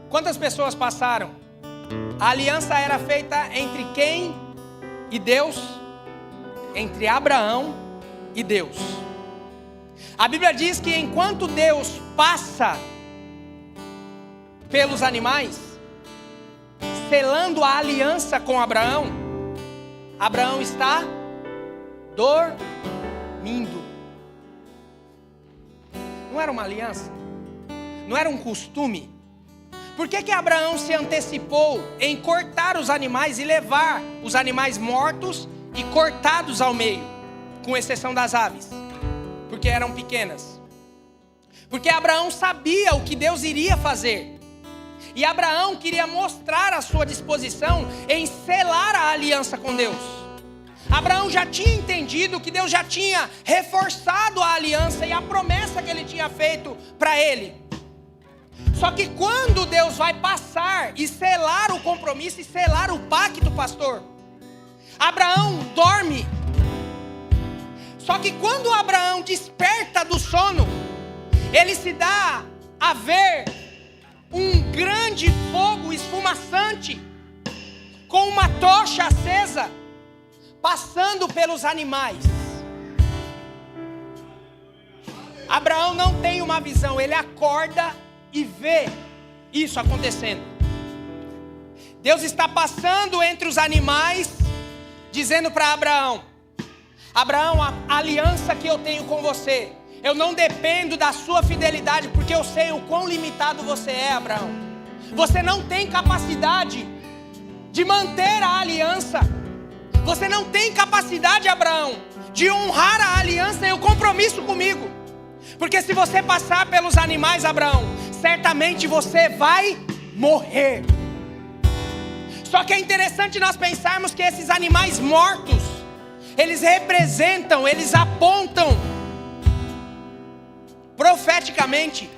Quantas pessoas passaram? A aliança era feita entre quem e Deus? Entre Abraão e Deus. A Bíblia diz que enquanto Deus passa pelos animais, selando a aliança com Abraão, Abraão está dormindo. Não era uma aliança? Não era um costume? Por que Abraão se antecipou em cortar os animais e levar os animais mortos e cortados ao meio, com exceção das aves? Porque eram pequenas. Porque Abraão sabia o que Deus iria fazer. E Abraão queria mostrar a sua disposição em selar a aliança com Deus. Abraão já tinha entendido que Deus já tinha reforçado a aliança e a promessa que ele tinha feito para ele. Só que quando Deus vai passar e selar o compromisso e selar o pacto, pastor, Abraão dorme. Só que quando Abraão desperta do sono, ele se dá a ver um grande fogo esfumaçante, com uma tocha acesa, passando pelos animais. Abraão não tem uma visão, ele acorda e vê isso acontecendo. Deus está passando entre os animais, dizendo para Abraão: Abraão, a aliança que eu tenho com você, eu não dependo da sua fidelidade, porque eu sei o quão limitado você é, Abraão. Você não tem capacidade de manter a aliança. Você não tem capacidade, Abraão, de honrar a aliança e o compromisso comigo. Porque se você passar pelos animais, Abraão, certamente você vai morrer. Só que é interessante nós pensarmos que esses animais mortos, eles representam, eles apontam profeticamente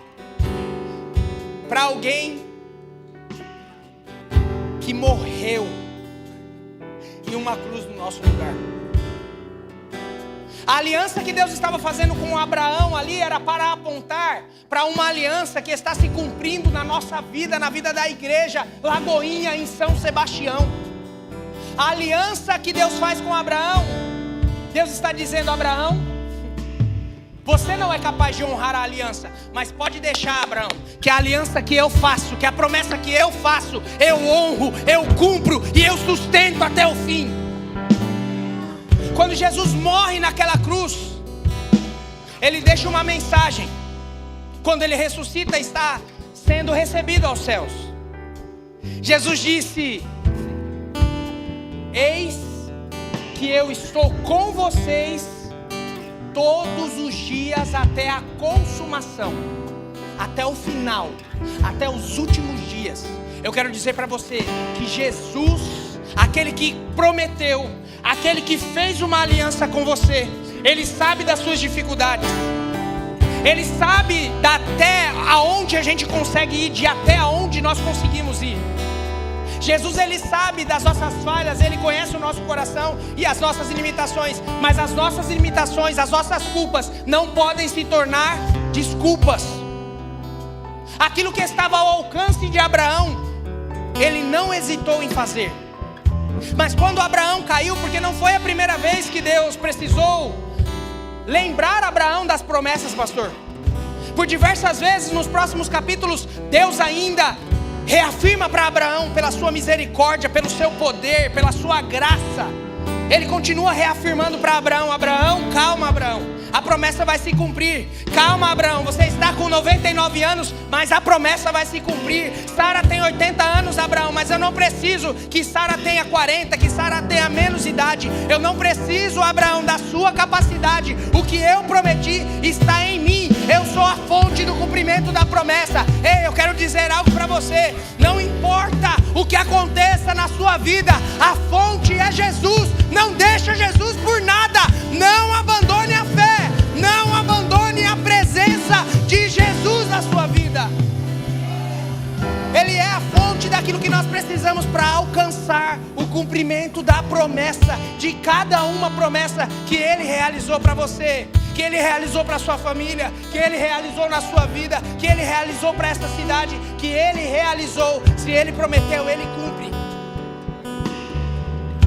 para alguém que morreu em uma cruz no nosso lugar. A aliança que Deus estava fazendo com Abraão ali era para apontar para uma aliança que está se cumprindo na nossa vida, na vida da igreja Lagoinha em São Sebastião. A aliança que Deus faz com Abraão, Deus está dizendo: Abraão, você não é capaz de honrar a aliança, mas pode deixar, Abraão, que a aliança que eu faço, que a promessa que eu faço, eu honro, eu cumpro e eu sustento até o fim. Quando Jesus morre naquela cruz, ele deixa uma mensagem. Quando ele ressuscita, está sendo recebido aos céus. Jesus disse: eis que eu estou com vocês todos os dias até a consumação, até o final, até os últimos dias. Eu quero dizer para você que Jesus, aquele que prometeu, aquele que fez uma aliança com você, Ele sabe das suas dificuldades, Ele sabe até aonde a gente consegue ir, de até aonde nós conseguimos ir. Jesus, Ele sabe das nossas falhas, Ele conhece o nosso coração e as nossas limitações. Mas as nossas limitações, as nossas culpas não podem se tornar desculpas. Aquilo que estava ao alcance de Abraão, ele não hesitou em fazer. Mas quando Abraão caiu, porque não foi a primeira vez que Deus precisou lembrar Abraão das promessas, pastor. Por diversas vezes nos próximos capítulos, Deus ainda reafirma para Abraão, pela sua misericórdia, pelo seu poder, pela sua graça. Ele continua reafirmando para Abraão: Abraão, calma, Abraão, a promessa vai se cumprir. Calma, Abraão, você está com 99 anos, mas a promessa vai se cumprir. Sara tem 80 anos, Abraão, mas eu não preciso que Sara tenha 40, que Sara tenha menos idade. Eu não preciso, Abraão, da sua capacidade. O que eu prometi está em mim. Eu sou a fonte do cumprimento da promessa. Ei, eu quero dizer algo para você: não importa o que aconteça na sua vida, a fonte é Jesus. Não deixa Jesus por nada. Não abandone a fé, não abandone a presença de Jesus na sua vida. Ele é a fonte daquilo que nós precisamos para alcançar o cumprimento da promessa, de cada uma promessa que Ele realizou para você, que Ele realizou para a sua família, que Ele realizou na sua vida, que Ele realizou para esta cidade, que Ele realizou. Se Ele prometeu, Ele cumpre.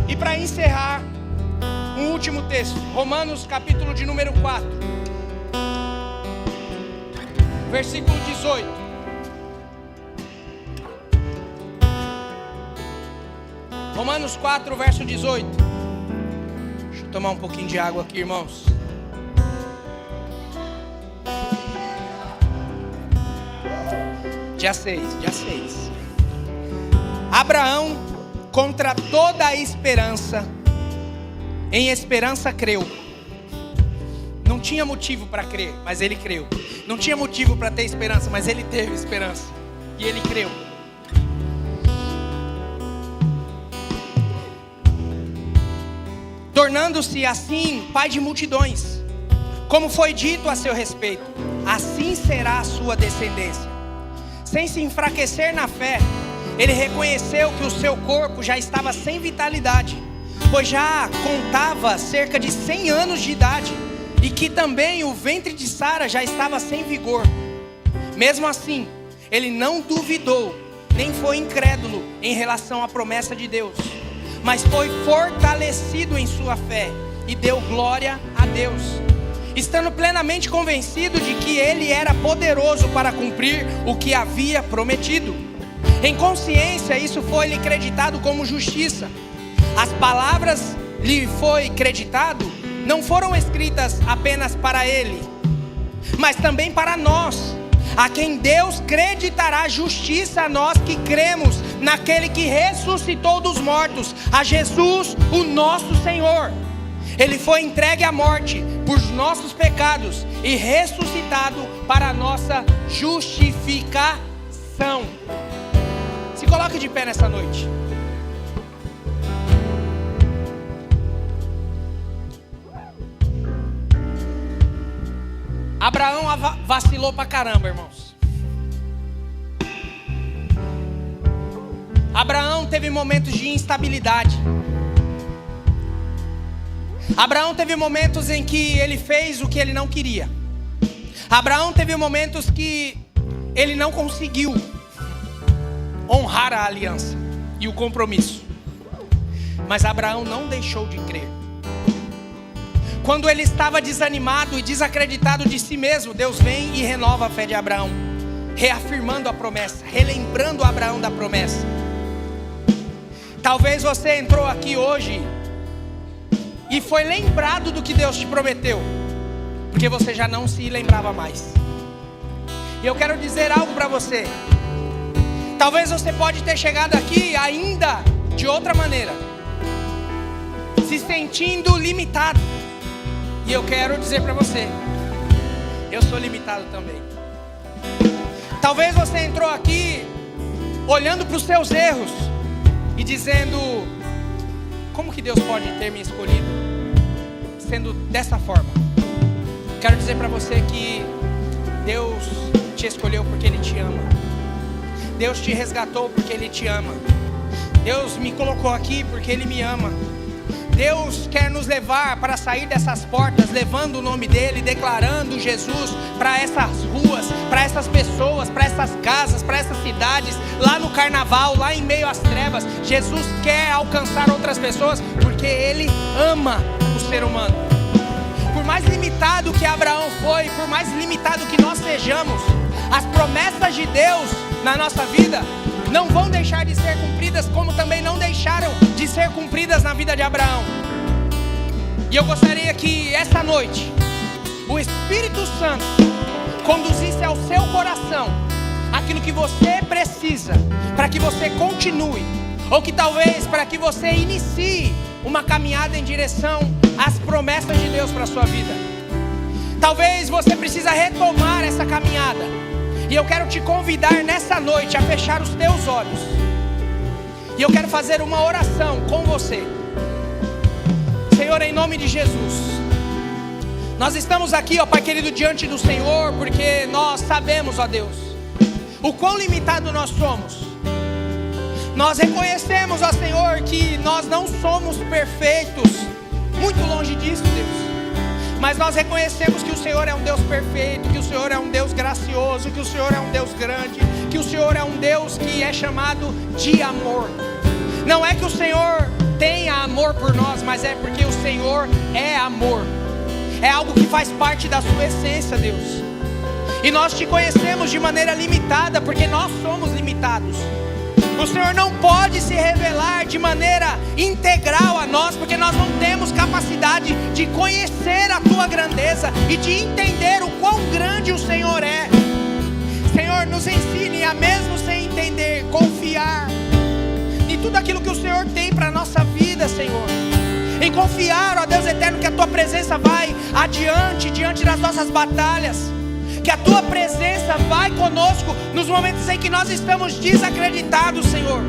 E para encerrar, um último texto, Romanos capítulo de número 4, versículo 18. Romanos 4, verso 18. Deixa eu tomar um pouquinho de água aqui, irmãos. Dia 6. Abraão, contra toda a esperança, em esperança creu. Não tinha motivo para crer, mas ele creu. Não tinha motivo para ter esperança, mas ele teve esperança. E ele creu. Tornando-se assim pai de multidões, como foi dito a seu respeito, assim será a sua descendência. Sem se enfraquecer na fé, ele reconheceu que o seu corpo já estava sem vitalidade, pois já contava cerca de 100 anos de idade, e que também o ventre de Sara já estava sem vigor. Mesmo assim, ele não duvidou, nem foi incrédulo em relação à promessa de Deus, mas foi fortalecido em sua fé e deu glória a Deus, estando plenamente convencido de que Ele era poderoso para cumprir o que havia prometido. Em consciência, isso foi-lhe creditado como justiça. As palavras lhe foi creditado não foram escritas apenas para ele, mas também para nós, a quem Deus creditará justiça, a nós que cremos naquele que ressuscitou dos mortos, a Jesus, o nosso Senhor. Ele foi entregue à morte por nossos pecados e ressuscitado para a nossa justificação. Se coloque de pé nessa noite. Abraão vacilou pra caramba, irmãos. Abraão teve momentos de instabilidade. Abraão teve momentos em que ele fez o que ele não queria. Abraão teve momentos que ele não conseguiu honrar a aliança e o compromisso. Mas Abraão não deixou de crer. Quando ele estava desanimado e desacreditado de si mesmo, Deus vem e renova a fé de Abraão, reafirmando a promessa, relembrando Abraão da promessa. Talvez você entrou aqui hoje e foi lembrado do que Deus te prometeu, porque você já não se lembrava mais. E eu quero dizer algo para você. Talvez você pode ter chegado aqui ainda de outra maneira, se sentindo limitado. E eu quero dizer para você, eu sou limitado também. Talvez você entrou aqui olhando para os seus erros e dizendo: como que Deus pode ter me escolhido sendo dessa forma? Quero dizer para você que Deus te escolheu porque Ele te ama. Deus te resgatou porque Ele te ama. Deus me colocou aqui porque Ele me ama. Deus quer nos levar para sair dessas portas, levando o nome dEle, declarando Jesus para essas ruas, para essas pessoas, para essas casas, para essas cidades, lá no carnaval, lá em meio às trevas. Jesus quer alcançar outras pessoas porque Ele ama o ser humano. Por mais limitado que Abraão foi, por mais limitado que nós sejamos, as promessas de Deus na nossa vida não vão deixar de ser cumpridas, como também não deixaram de ser cumpridas na vida de Abraão. E eu gostaria que essa noite o Espírito Santo conduzisse ao seu coração aquilo que você precisa para que você continue, ou que talvez para que você inicie uma caminhada em direção às promessas de Deus para a sua vida. Talvez você precisa retomar essa caminhada. E eu quero te convidar nessa noite a fechar os teus olhos. E eu quero fazer uma oração com você. Senhor, em nome de Jesus, nós estamos aqui, ó Pai querido, diante do Senhor, porque nós sabemos, ó Deus, o quão limitado nós somos. Nós reconhecemos, ó Senhor, que nós não somos perfeitos, muito longe disso, Deus. Mas nós reconhecemos que o Senhor é um Deus perfeito, que o Senhor é um Deus gracioso, que o Senhor é um Deus grande, que o Senhor é um Deus que é chamado de amor. Não é que o Senhor tenha amor por nós, mas é porque o Senhor é amor. É algo que faz parte da sua essência, Deus. E nós te conhecemos de maneira limitada, porque nós somos limitados. O Senhor não pode se revelar de maneira integral a nós, porque nós não temos capacidade de conhecer a Tua grandeza e de entender o quão grande o Senhor é. Senhor, nos ensine a, mesmo sem entender, confiar em tudo aquilo que o Senhor tem para a nossa vida, Senhor. Em confiar, ó Deus eterno, que a Tua presença vai adiante, diante das nossas batalhas. Que a Tua presença vai conosco nos momentos em que nós estamos desacreditados, Senhor.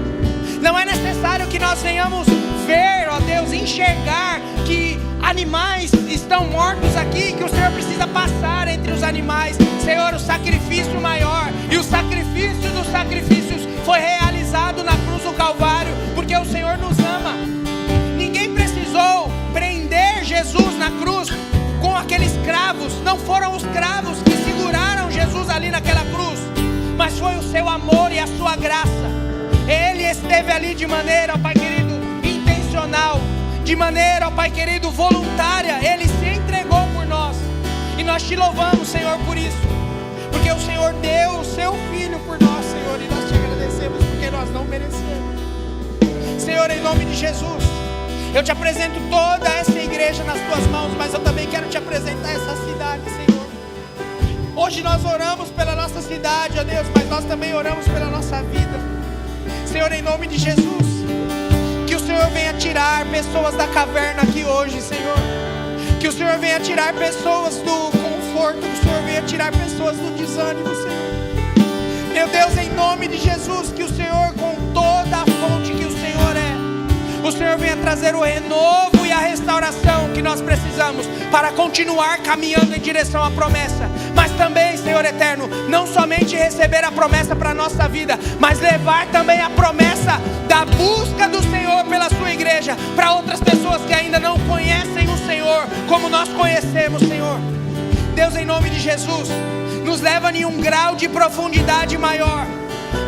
Não é necessário que nós venhamos ver, ó Deus, enxergar que animais estão mortos aqui, que o Senhor precisa passar entre os animais. Senhor, o sacrifício maior e o sacrifício dos sacrifícios foi realizado na cruz do Calvário, porque o Senhor nos ama. Ninguém precisou prender Jesus na cruz com aqueles cravos. Não foram os cravos que seguraram Jesus ali naquela cruz, mas foi o seu amor e a sua graça. Ele esteve ali de maneira, ó Pai querido, intencional, de maneira, ó Pai querido, voluntária. Ele se entregou por nós, e nós te louvamos, Senhor, por isso, porque o Senhor deu o seu Filho por nós, Senhor, e nós te agradecemos porque nós não merecemos. Senhor, em nome de Jesus, eu te apresento toda essa igreja nas tuas mãos, mas eu também quero te apresentar essa cidade, Senhor. Hoje nós oramos pela nossa cidade, ó Deus, mas nós também oramos pela nossa vida. Senhor, em nome de Jesus, que o Senhor venha tirar pessoas da caverna aqui hoje, Senhor. Que o Senhor venha tirar pessoas do conforto, que o Senhor venha tirar pessoas do desânimo, Senhor. Meu Deus, em nome de Jesus, que o Senhor, com toda a fonte que o Senhor é, o Senhor venha trazer o renovo e a restauração que nós precisamos para continuar caminhando em direção à promessa. Mas também, Senhor eterno, não somente receber a promessa para a nossa vida, mas levar também a promessa da busca do Senhor pela sua igreja para outras pessoas que ainda não conhecem o Senhor como nós conhecemos, Senhor. Deus, em nome de Jesus, nos leva em um grau de profundidade maior,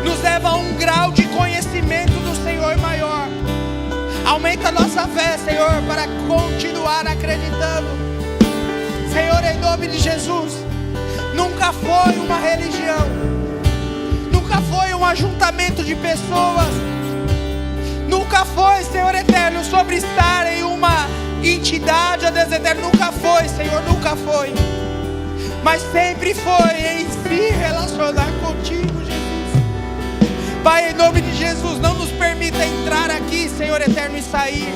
nos leva a um grau de conhecimento do Senhor maior, Aumenta a nossa fé, Senhor, para continuar acreditando. Senhor, em nome de Jesus, nunca foi uma religião, nunca foi um ajuntamento de pessoas, nunca foi, Senhor eterno, sobre estar em uma entidade, ó Deus eterno, nunca foi, Senhor, nunca foi, mas sempre foi em se relacionar contigo, Jesus. Pai, em nome de Jesus, não nos permita entrar aqui, Senhor eterno, e sair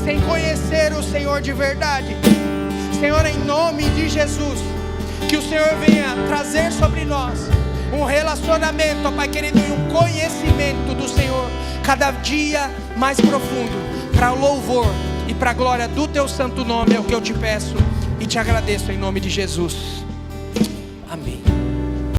sem conhecer o Senhor de verdade. Senhor, em nome de Jesus, que o Senhor venha trazer sobre nós um relacionamento, ó Pai querido, e um conhecimento do Senhor cada dia mais profundo, para o louvor e para a glória do Teu santo nome. É o que eu te peço e te agradeço em nome de Jesus. Amém.